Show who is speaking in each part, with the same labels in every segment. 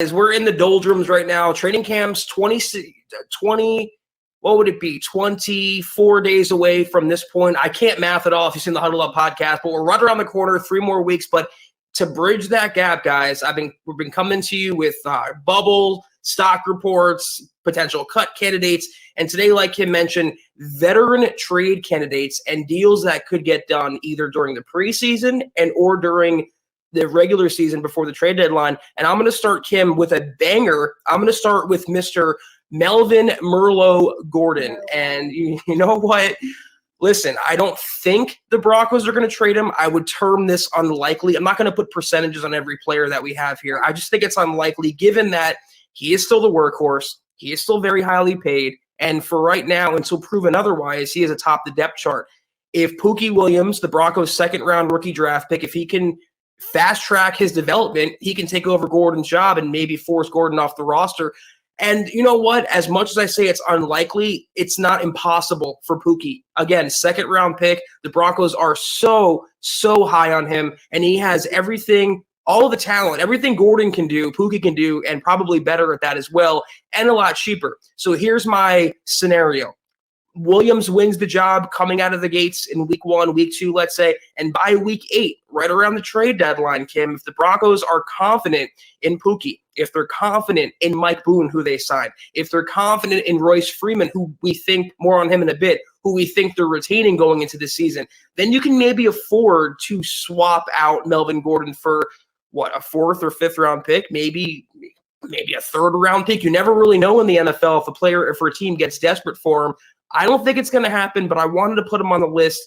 Speaker 1: We're in the doldrums right now. Training camp's 20, what would it be, 24 days away from this point. I can't math it all if you've seen the Huddle Up podcast, but we're right around the corner, 3 more weeks. But to bridge that gap, guys, we've been coming to you with bubble, stock reports, potential cut candidates, and today, like Kim mentioned, veteran trade candidates and deals that could get done either during the preseason or during the regular season before the trade deadline. And I'm going to start, Kim, with a banger. I'm going to start with Mr. Melvin Gordon. And you know what? Listen, I don't think the Broncos are going to trade him. I would term this unlikely. I'm not going to put percentages on every player that we have here. I just think it's unlikely given that he is still the workhorse. He is still very highly paid. And for right now, until proven otherwise, he is atop the depth chart. If Pookie Williams, the Broncos' second-round rookie draft pick, if he can fast-track his development, he can take over Gordon's job and maybe force Gordon off the roster. And you know what? As much as I say it's unlikely, it's not impossible for Pookie. Again, second-round pick. The Broncos are so high on him, and he has everything, all the talent, everything Gordon can do, Pookie can do, and probably better at that as well, and a lot cheaper. So here's my scenario. Williams wins the job coming out of the gates in week 1, week 2, let's say, and by week 8, right around the trade deadline, Kim, if the Broncos are confident in Pookie, if they're confident in Mike Boone, who they signed, if they're confident in Royce Freeman, who we think more on him in a bit, who we think they're retaining going into the season, then you can maybe afford to swap out Melvin Gordon for, what, a 4th or 5th round pick, maybe a 3rd round pick. You never really know in the NFL if a team gets desperate for him. I don't think it's going to happen, but I wanted to put him on the list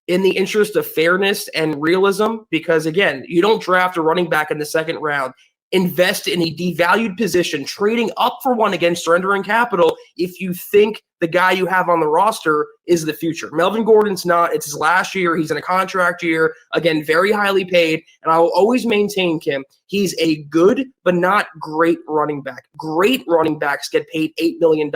Speaker 1: in the interest of fairness and realism because, again, you don't draft a running back in the 2nd round, invest in a devalued position, trading up for one against surrendering capital if you think the guy you have on the roster is the future. Melvin Gordon's not. It's his last year. He's in a contract year. Again, very highly paid. And I will always maintain, Kim, he's a good but not great running back. Great running backs get paid $8 million.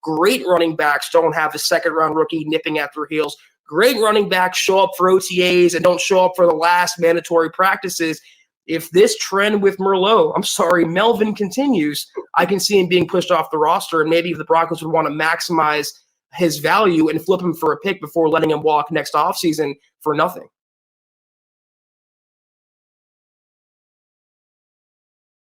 Speaker 1: Great running backs don't have a 2nd-round rookie nipping at their heels. Great running backs show up for OTAs and don't show up for the last mandatory practices. If this trend with Melvin continues, I can see him being pushed off the roster, and maybe the Broncos would want to maximize his value and flip him for a pick before letting him walk next offseason for nothing.